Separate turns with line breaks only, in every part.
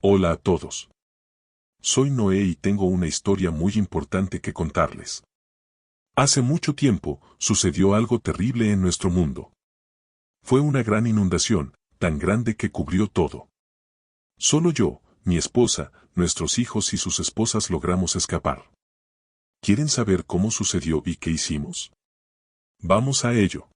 Hola a todos. Soy Noé y tengo una historia muy importante que contarles. Hace mucho tiempo, sucedió algo terrible en nuestro mundo. Fue una gran inundación, tan grande que cubrió todo. Solo yo, mi esposa, nuestros hijos y sus esposas logramos escapar. ¿Quieren saber cómo sucedió y qué hicimos? Vamos a ello.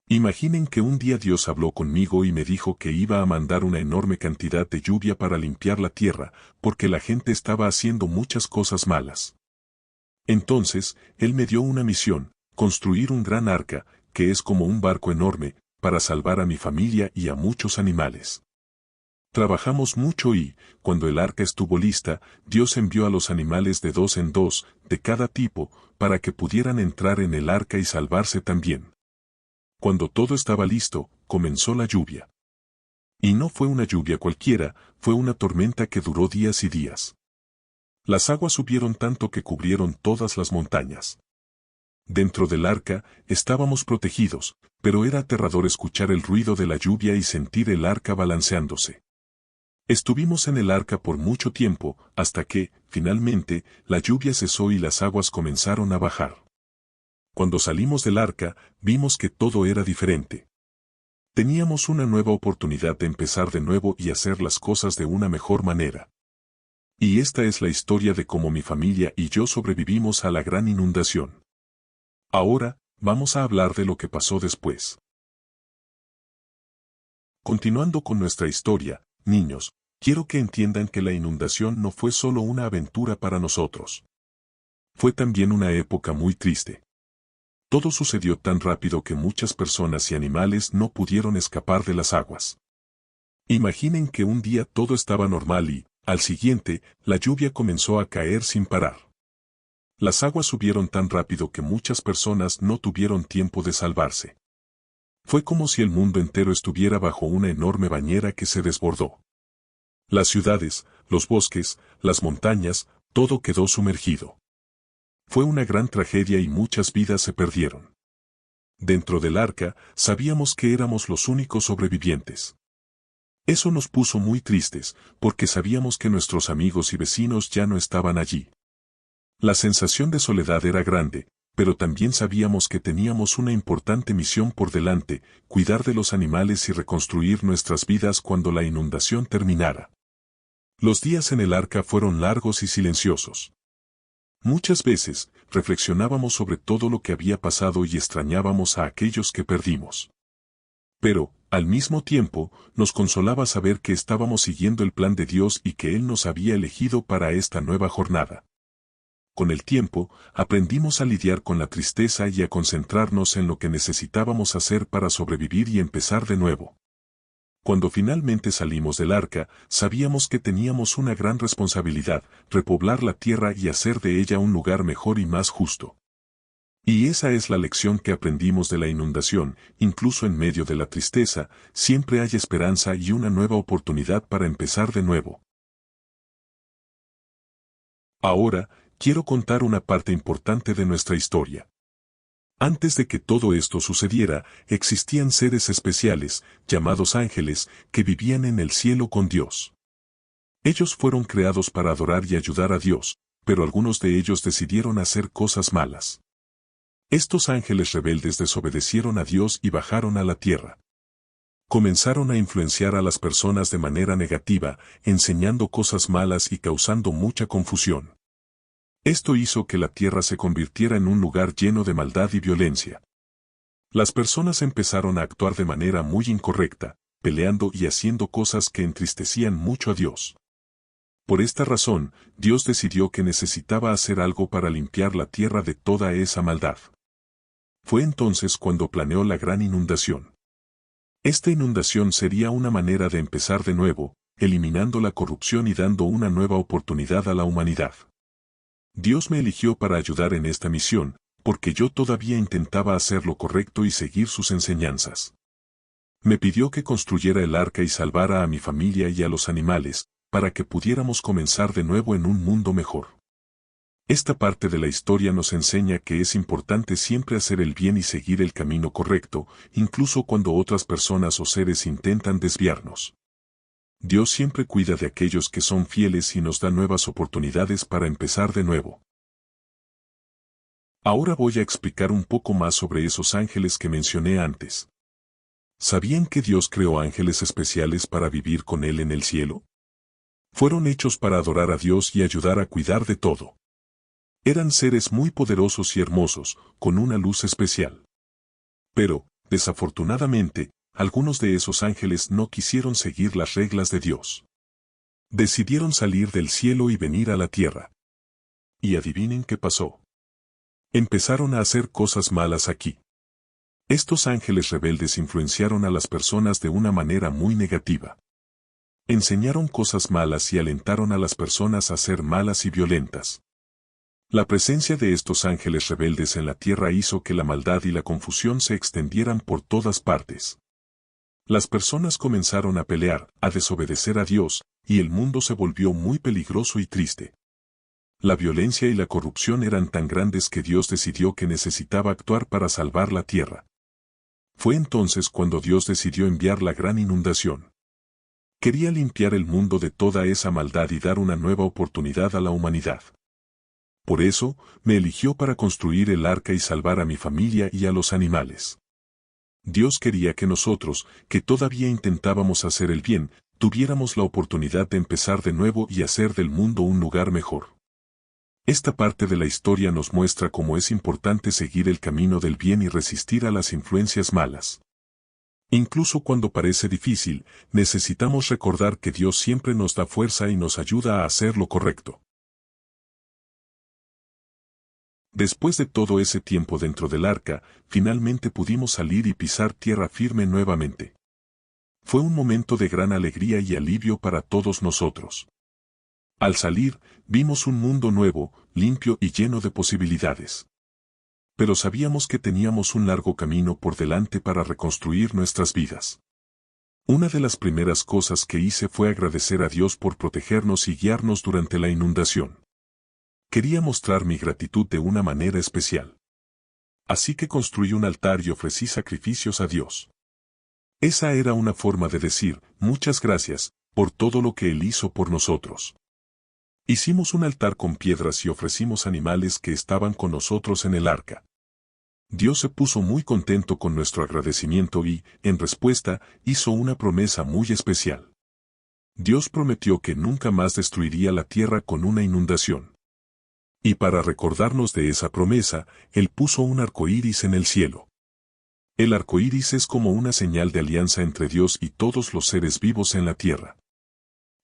Imaginen que un día Dios habló conmigo y me dijo que iba a mandar una enorme cantidad de lluvia para limpiar la tierra, porque la gente estaba haciendo muchas cosas malas. Entonces, Él me dio una misión: construir un gran arca, que es como un barco enorme, para salvar a mi familia y a muchos animales. Trabajamos mucho y, cuando el arca estuvo lista, Dios envió a los animales de 2 en 2, de cada tipo, para que pudieran entrar en el arca y salvarse también. Cuando todo estaba listo, comenzó la lluvia. Y no fue una lluvia cualquiera, fue una tormenta que duró días y días. Las aguas subieron tanto que cubrieron todas las montañas. Dentro del arca, estábamos protegidos, pero era aterrador escuchar el ruido de la lluvia y sentir el arca balanceándose. Estuvimos en el arca por mucho tiempo, hasta que, finalmente, la lluvia cesó y las aguas comenzaron a bajar. Cuando salimos del arca, vimos que todo era diferente. Teníamos una nueva oportunidad de empezar de nuevo y hacer las cosas de una mejor manera. Y esta es la historia de cómo mi familia y yo sobrevivimos a la gran inundación. Ahora, vamos a hablar de lo que pasó después. Continuando con nuestra historia, niños, quiero que entiendan que la inundación no fue solo una aventura para nosotros. Fue también una época muy triste. Todo sucedió tan rápido que muchas personas y animales no pudieron escapar de las aguas. Imaginen que un día todo estaba normal y, al siguiente, la lluvia comenzó a caer sin parar. Las aguas subieron tan rápido que muchas personas no tuvieron tiempo de salvarse. Fue como si el mundo entero estuviera bajo una enorme bañera que se desbordó. Las ciudades, los bosques, las montañas, todo quedó sumergido. Fue una gran tragedia y muchas vidas se perdieron. Dentro del arca, sabíamos que éramos los únicos sobrevivientes. Eso nos puso muy tristes, porque sabíamos que nuestros amigos y vecinos ya no estaban allí. La sensación de soledad era grande, pero también sabíamos que teníamos una importante misión por delante: cuidar de los animales y reconstruir nuestras vidas cuando la inundación terminara. Los días en el arca fueron largos y silenciosos. Muchas veces, reflexionábamos sobre todo lo que había pasado y extrañábamos a aquellos que perdimos. Pero, al mismo tiempo, nos consolaba saber que estábamos siguiendo el plan de Dios y que Él nos había elegido para esta nueva jornada. Con el tiempo, aprendimos a lidiar con la tristeza y a concentrarnos en lo que necesitábamos hacer para sobrevivir y empezar de nuevo. Cuando finalmente salimos del arca, sabíamos que teníamos una gran responsabilidad: repoblar la tierra y hacer de ella un lugar mejor y más justo. Y esa es la lección que aprendimos de la inundación: incluso en medio de la tristeza, siempre hay esperanza y una nueva oportunidad para empezar de nuevo. Ahora, quiero contar una parte importante de nuestra historia. Antes de que todo esto sucediera, existían seres especiales, llamados ángeles, que vivían en el cielo con Dios. Ellos fueron creados para adorar y ayudar a Dios, pero algunos de ellos decidieron hacer cosas malas. Estos ángeles rebeldes desobedecieron a Dios y bajaron a la tierra. Comenzaron a influenciar a las personas de manera negativa, enseñando cosas malas y causando mucha confusión. Esto hizo que la tierra se convirtiera en un lugar lleno de maldad y violencia. Las personas empezaron a actuar de manera muy incorrecta, peleando y haciendo cosas que entristecían mucho a Dios. Por esta razón, Dios decidió que necesitaba hacer algo para limpiar la tierra de toda esa maldad. Fue entonces cuando planeó la gran inundación. Esta inundación sería una manera de empezar de nuevo, eliminando la corrupción y dando una nueva oportunidad a la humanidad. Dios me eligió para ayudar en esta misión, porque yo todavía intentaba hacer lo correcto y seguir sus enseñanzas. Me pidió que construyera el arca y salvara a mi familia y a los animales, para que pudiéramos comenzar de nuevo en un mundo mejor. Esta parte de la historia nos enseña que es importante siempre hacer el bien y seguir el camino correcto, incluso cuando otras personas o seres intentan desviarnos. Dios siempre cuida de aquellos que son fieles y nos da nuevas oportunidades para empezar de nuevo. Ahora voy a explicar un poco más sobre esos ángeles que mencioné antes. ¿Sabían que Dios creó ángeles especiales para vivir con Él en el cielo? Fueron hechos para adorar a Dios y ayudar a cuidar de todo. Eran seres muy poderosos y hermosos, con una luz especial. Pero, desafortunadamente, algunos de esos ángeles no quisieron seguir las reglas de Dios. Decidieron salir del cielo y venir a la tierra. Y adivinen qué pasó. Empezaron a hacer cosas malas aquí. Estos ángeles rebeldes influenciaron a las personas de una manera muy negativa. Enseñaron cosas malas y alentaron a las personas a ser malas y violentas. La presencia de estos ángeles rebeldes en la tierra hizo que la maldad y la confusión se extendieran por todas partes. Las personas comenzaron a pelear, a desobedecer a Dios, y el mundo se volvió muy peligroso y triste. La violencia y la corrupción eran tan grandes que Dios decidió que necesitaba actuar para salvar la tierra. Fue entonces cuando Dios decidió enviar la gran inundación. Quería limpiar el mundo de toda esa maldad y dar una nueva oportunidad a la humanidad. Por eso, me eligió para construir el arca y salvar a mi familia y a los animales. Dios quería que nosotros, que todavía intentábamos hacer el bien, tuviéramos la oportunidad de empezar de nuevo y hacer del mundo un lugar mejor. Esta parte de la historia nos muestra cómo es importante seguir el camino del bien y resistir a las influencias malas. Incluso cuando parece difícil, necesitamos recordar que Dios siempre nos da fuerza y nos ayuda a hacer lo correcto. Después de todo ese tiempo dentro del arca, finalmente pudimos salir y pisar tierra firme nuevamente. Fue un momento de gran alegría y alivio para todos nosotros. Al salir, vimos un mundo nuevo, limpio y lleno de posibilidades. Pero sabíamos que teníamos un largo camino por delante para reconstruir nuestras vidas. Una de las primeras cosas que hice fue agradecer a Dios por protegernos y guiarnos durante la inundación. Quería mostrar mi gratitud de una manera especial. Así que construí un altar y ofrecí sacrificios a Dios. Esa era una forma de decir, muchas gracias, por todo lo que Él hizo por nosotros. Hicimos un altar con piedras y ofrecimos animales que estaban con nosotros en el arca. Dios se puso muy contento con nuestro agradecimiento y, en respuesta, hizo una promesa muy especial. Dios prometió que nunca más destruiría la tierra con una inundación. Y para recordarnos de esa promesa, Él puso un arco iris en el cielo. El arco iris es como una señal de alianza entre Dios y todos los seres vivos en la tierra.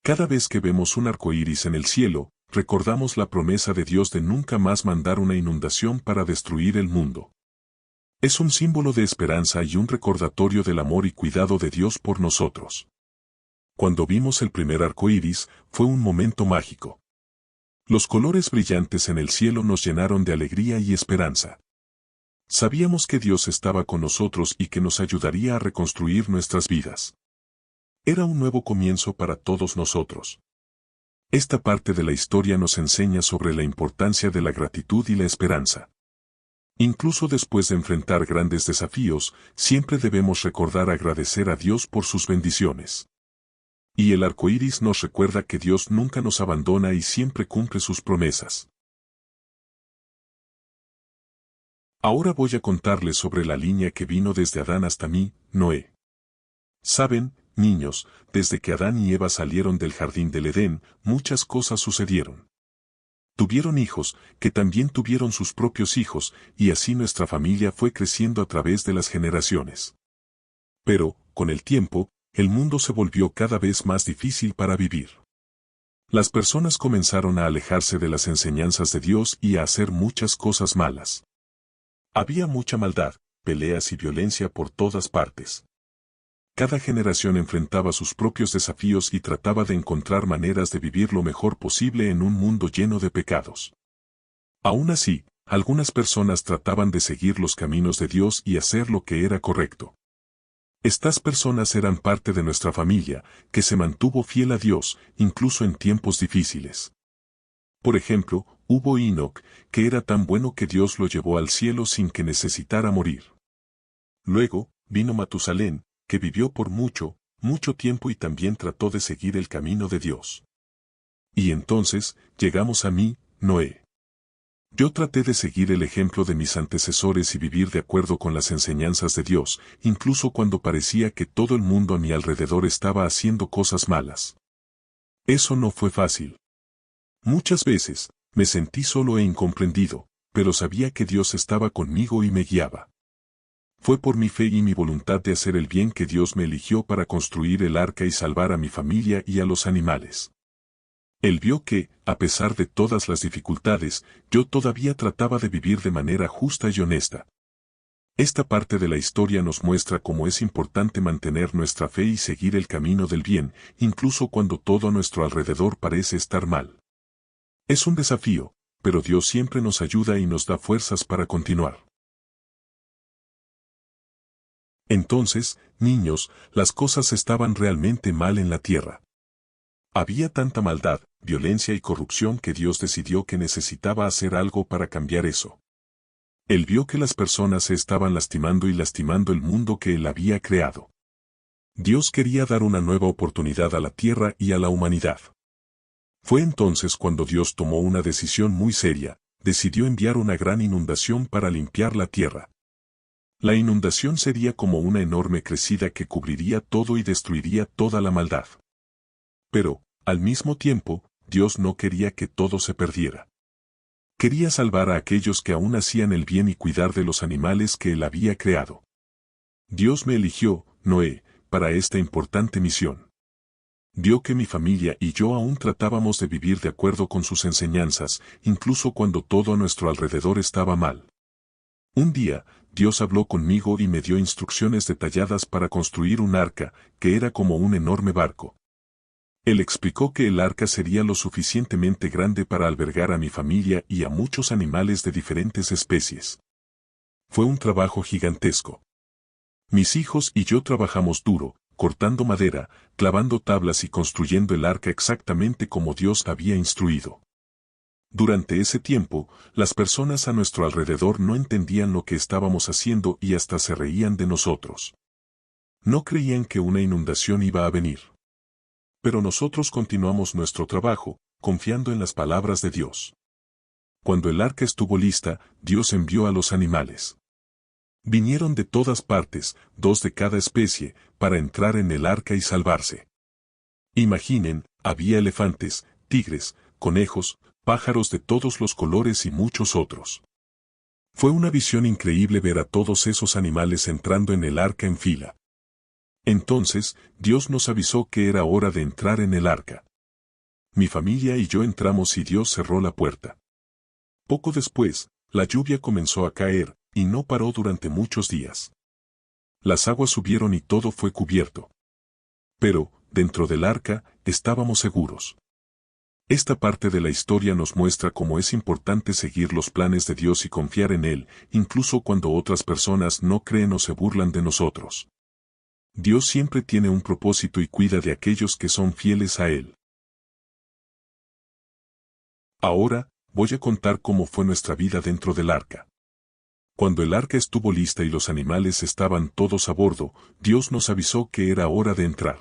Cada vez que vemos un arco iris en el cielo, recordamos la promesa de Dios de nunca más mandar una inundación para destruir el mundo. Es un símbolo de esperanza y un recordatorio del amor y cuidado de Dios por nosotros. Cuando vimos el primer arco iris, fue un momento mágico. Los colores brillantes en el cielo nos llenaron de alegría y esperanza. Sabíamos que Dios estaba con nosotros y que nos ayudaría a reconstruir nuestras vidas. Era un nuevo comienzo para todos nosotros. Esta parte de la historia nos enseña sobre la importancia de la gratitud y la esperanza. Incluso después de enfrentar grandes desafíos, siempre debemos recordar agradecer a Dios por sus bendiciones. Y el arco iris nos recuerda que Dios nunca nos abandona y siempre cumple sus promesas. Ahora voy a contarles sobre la línea que vino desde Adán hasta mí, Noé. Saben, niños, desde que Adán y Eva salieron del jardín del Edén, muchas cosas sucedieron. Tuvieron hijos, que también tuvieron sus propios hijos, y así nuestra familia fue creciendo a través de las generaciones. Pero, con el tiempo, el mundo se volvió cada vez más difícil para vivir. Las personas comenzaron a alejarse de las enseñanzas de Dios y a hacer muchas cosas malas. Había mucha maldad, peleas y violencia por todas partes. Cada generación enfrentaba sus propios desafíos y trataba de encontrar maneras de vivir lo mejor posible en un mundo lleno de pecados. Aún así, algunas personas trataban de seguir los caminos de Dios y hacer lo que era correcto. Estas personas eran parte de nuestra familia, que se mantuvo fiel a Dios, incluso en tiempos difíciles. Por ejemplo, hubo Enoc, que era tan bueno que Dios lo llevó al cielo sin que necesitara morir. Luego, vino Matusalén, que vivió por mucho, mucho tiempo y también trató de seguir el camino de Dios. Y entonces, llegamos a mí, Noé. Yo traté de seguir el ejemplo de mis antecesores y vivir de acuerdo con las enseñanzas de Dios, incluso cuando parecía que todo el mundo a mi alrededor estaba haciendo cosas malas. Eso no fue fácil. Muchas veces, me sentí solo e incomprendido, pero sabía que Dios estaba conmigo y me guiaba. Fue por mi fe y mi voluntad de hacer el bien que Dios me eligió para construir el arca y salvar a mi familia y a los animales. Él vio que, a pesar de todas las dificultades, yo todavía trataba de vivir de manera justa y honesta. Esta parte de la historia nos muestra cómo es importante mantener nuestra fe y seguir el camino del bien, incluso cuando todo a nuestro alrededor parece estar mal. Es un desafío, pero Dios siempre nos ayuda y nos da fuerzas para continuar. Entonces, niños, las cosas estaban realmente mal en la tierra. Había tanta maldad, violencia y corrupción que Dios decidió que necesitaba hacer algo para cambiar eso. Él vio que las personas se estaban lastimando y lastimando el mundo que Él había creado. Dios quería dar una nueva oportunidad a la tierra y a la humanidad. Fue entonces cuando Dios tomó una decisión muy seria, decidió enviar una gran inundación para limpiar la tierra. La inundación sería como una enorme crecida que cubriría todo y destruiría toda la maldad. Pero, al mismo tiempo, Dios no quería que todo se perdiera. Quería salvar a aquellos que aún hacían el bien y cuidar de los animales que Él había creado. Dios me eligió, Noé, para esta importante misión. Vio que mi familia y yo aún tratábamos de vivir de acuerdo con sus enseñanzas, incluso cuando todo a nuestro alrededor estaba mal. Un día, Dios habló conmigo y me dio instrucciones detalladas para construir un arca, que era como un enorme barco. Él explicó que el arca sería lo suficientemente grande para albergar a mi familia y a muchos animales de diferentes especies. Fue un trabajo gigantesco. Mis hijos y yo trabajamos duro, cortando madera, clavando tablas y construyendo el arca exactamente como Dios había instruido. Durante ese tiempo, las personas a nuestro alrededor no entendían lo que estábamos haciendo y hasta se reían de nosotros. No creían que una inundación iba a venir. Pero nosotros continuamos nuestro trabajo, confiando en las palabras de Dios. Cuando el arca estuvo lista, Dios envió a los animales. Vinieron de todas partes, 2 de cada especie, para entrar en el arca y salvarse. Imaginen, había elefantes, tigres, conejos, pájaros de todos los colores y muchos otros. Fue una visión increíble ver a todos esos animales entrando en el arca en fila. Entonces, Dios nos avisó que era hora de entrar en el arca. Mi familia y yo entramos y Dios cerró la puerta. Poco después, la lluvia comenzó a caer, y no paró durante muchos días. Las aguas subieron y todo fue cubierto. Pero, dentro del arca, estábamos seguros. Esta parte de la historia nos muestra cómo es importante seguir los planes de Dios y confiar en Él, incluso cuando otras personas no creen o se burlan de nosotros. Dios siempre tiene un propósito y cuida de aquellos que son fieles a Él. Ahora, voy a contar cómo fue nuestra vida dentro del arca. Cuando el arca estuvo lista y los animales estaban todos a bordo, Dios nos avisó que era hora de entrar.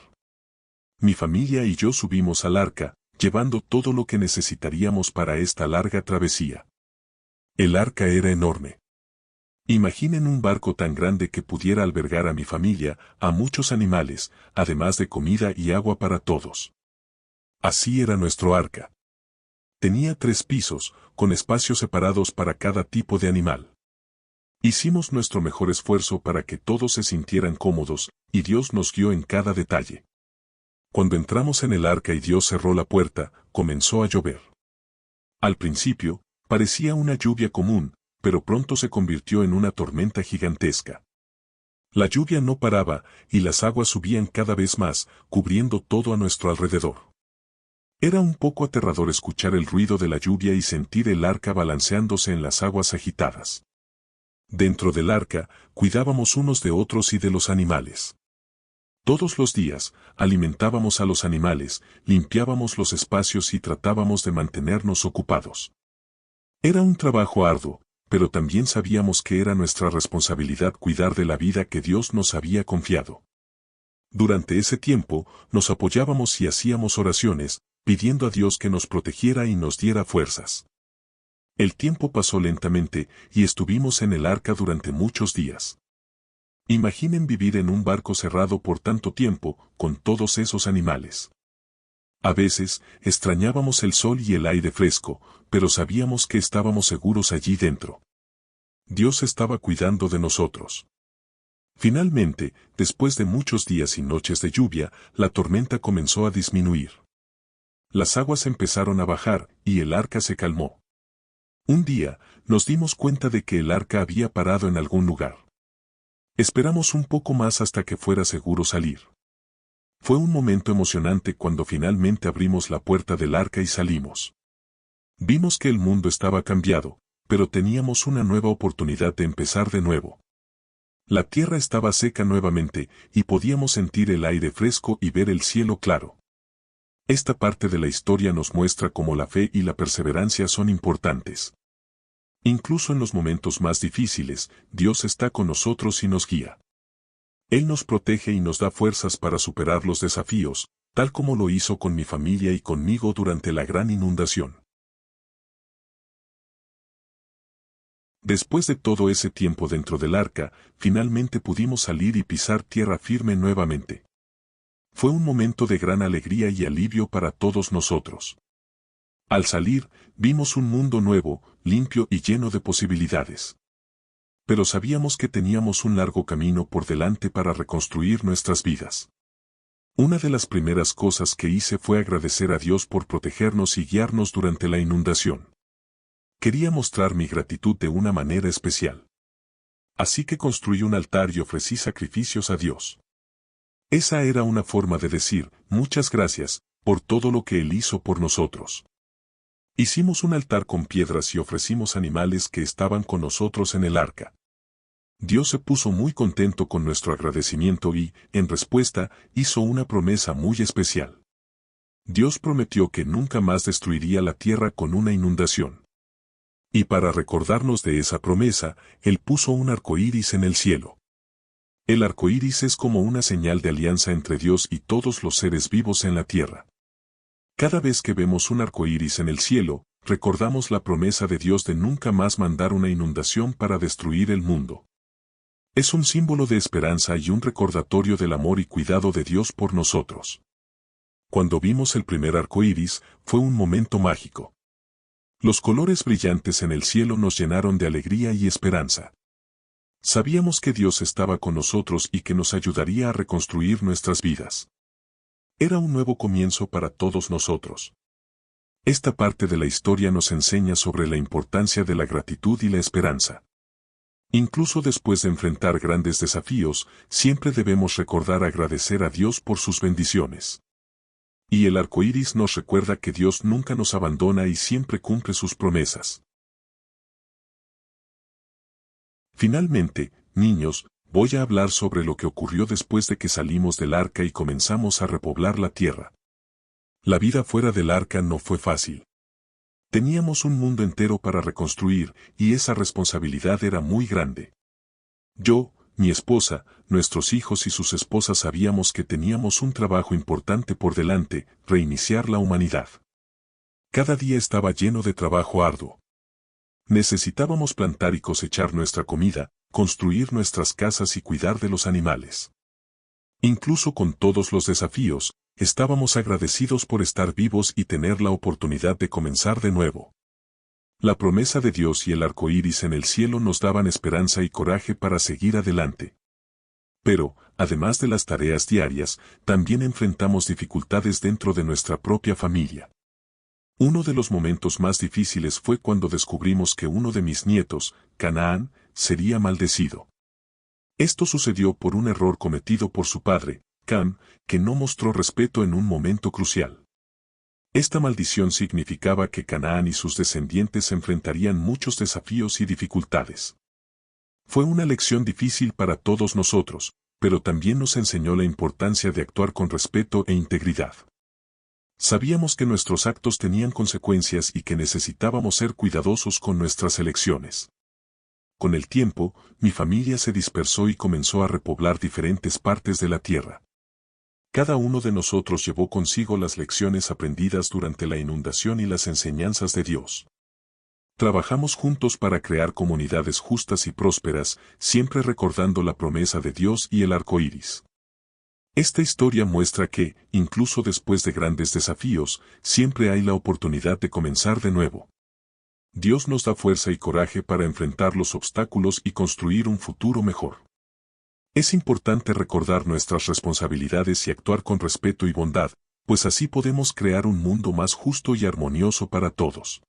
Mi familia y yo subimos al arca, llevando todo lo que necesitaríamos para esta larga travesía. El arca era enorme. Imaginen un barco tan grande que pudiera albergar a mi familia, a muchos animales, además de comida y agua para todos. Así era nuestro arca. Tenía 3 pisos, con espacios separados para cada tipo de animal. Hicimos nuestro mejor esfuerzo para que todos se sintieran cómodos, y Dios nos guió en cada detalle. Cuando entramos en el arca y Dios cerró la puerta, comenzó a llover. Al principio, parecía una lluvia común, pero pronto se convirtió en una tormenta gigantesca. La lluvia no paraba, y las aguas subían cada vez más, cubriendo todo a nuestro alrededor. Era un poco aterrador escuchar el ruido de la lluvia y sentir el arca balanceándose en las aguas agitadas. Dentro del arca, cuidábamos unos de otros y de los animales. Todos los días, alimentábamos a los animales, limpiábamos los espacios y tratábamos de mantenernos ocupados. Era un trabajo arduo, pero también sabíamos que era nuestra responsabilidad cuidar de la vida que Dios nos había confiado. Durante ese tiempo, nos apoyábamos y hacíamos oraciones, pidiendo a Dios que nos protegiera y nos diera fuerzas. El tiempo pasó lentamente y estuvimos en el arca durante muchos días. Imaginen vivir en un barco cerrado por tanto tiempo, con todos esos animales. A veces, extrañábamos el sol y el aire fresco, pero sabíamos que estábamos seguros allí dentro. Dios estaba cuidando de nosotros. Finalmente, después de muchos días y noches de lluvia, la tormenta comenzó a disminuir. Las aguas empezaron a bajar y el arca se calmó. Un día, nos dimos cuenta de que el arca había parado en algún lugar. Esperamos un poco más hasta que fuera seguro salir. Fue un momento emocionante cuando finalmente abrimos la puerta del arca y salimos. Vimos que el mundo estaba cambiado, pero teníamos una nueva oportunidad de empezar de nuevo. La tierra estaba seca nuevamente y podíamos sentir el aire fresco y ver el cielo claro. Esta parte de la historia nos muestra cómo la fe y la perseverancia son importantes. Incluso en los momentos más difíciles, Dios está con nosotros y nos guía. Él nos protege y nos da fuerzas para superar los desafíos, tal como lo hizo con mi familia y conmigo durante la gran inundación. Después de todo ese tiempo dentro del arca, finalmente pudimos salir y pisar tierra firme nuevamente. Fue un momento de gran alegría y alivio para todos nosotros. Al salir, vimos un mundo nuevo, limpio y lleno de posibilidades. Pero sabíamos que teníamos un largo camino por delante para reconstruir nuestras vidas. Una de las primeras cosas que hice fue agradecer a Dios por protegernos y guiarnos durante la inundación. Quería mostrar mi gratitud de una manera especial. Así que construí un altar y ofrecí sacrificios a Dios. Esa era una forma de decir, muchas gracias, por todo lo que Él hizo por nosotros. Hicimos un altar con piedras y ofrecimos animales que estaban con nosotros en el arca. Dios se puso muy contento con nuestro agradecimiento y, en respuesta, hizo una promesa muy especial. Dios prometió que nunca más destruiría la tierra con una inundación. Y para recordarnos de esa promesa, Él puso un arco iris en el cielo. El arco iris es como una señal de alianza entre Dios y todos los seres vivos en la tierra. Cada vez que vemos un arco iris en el cielo, recordamos la promesa de Dios de nunca más mandar una inundación para destruir el mundo. Es un símbolo de esperanza y un recordatorio del amor y cuidado de Dios por nosotros. Cuando vimos el primer arco iris, fue un momento mágico. Los colores brillantes en el cielo nos llenaron de alegría y esperanza. Sabíamos que Dios estaba con nosotros y que nos ayudaría a reconstruir nuestras vidas. Era un nuevo comienzo para todos nosotros. Esta parte de la historia nos enseña sobre la importancia de la gratitud y la esperanza. Incluso después de enfrentar grandes desafíos, siempre debemos recordar agradecer a Dios por sus bendiciones. Y el arco iris nos recuerda que Dios nunca nos abandona y siempre cumple sus promesas. Finalmente, niños, voy a hablar sobre lo que ocurrió después de que salimos del arca y comenzamos a repoblar la tierra. La vida fuera del arca no fue fácil. Teníamos un mundo entero para reconstruir, y esa responsabilidad era muy grande. Yo, mi esposa, nuestros hijos y sus esposas sabíamos que teníamos un trabajo importante por delante, reiniciar la humanidad. Cada día estaba lleno de trabajo arduo. Necesitábamos plantar y cosechar nuestra comida, construir nuestras casas y cuidar de los animales. Incluso con todos los desafíos, estábamos agradecidos por estar vivos y tener la oportunidad de comenzar de nuevo. La promesa de Dios y el arco iris en el cielo nos daban esperanza y coraje para seguir adelante. Pero, además de las tareas diarias, también enfrentamos dificultades dentro de nuestra propia familia. Uno de los momentos más difíciles fue cuando descubrimos que uno de mis nietos, Canaán, sería maldecido. Esto sucedió por un error cometido por su padre, Cam, que no mostró respeto en un momento crucial. Esta maldición significaba que Canaán y sus descendientes enfrentarían muchos desafíos y dificultades. Fue una lección difícil para todos nosotros, pero también nos enseñó la importancia de actuar con respeto e integridad. Sabíamos que nuestros actos tenían consecuencias y que necesitábamos ser cuidadosos con nuestras elecciones. Con el tiempo, mi familia se dispersó y comenzó a repoblar diferentes partes de la tierra. Cada uno de nosotros llevó consigo las lecciones aprendidas durante la inundación y las enseñanzas de Dios. Trabajamos juntos para crear comunidades justas y prósperas, siempre recordando la promesa de Dios y el arco iris. Esta historia muestra que, incluso después de grandes desafíos, siempre hay la oportunidad de comenzar de nuevo. Dios nos da fuerza y coraje para enfrentar los obstáculos y construir un futuro mejor. Es importante recordar nuestras responsabilidades y actuar con respeto y bondad, pues así podemos crear un mundo más justo y armonioso para todos.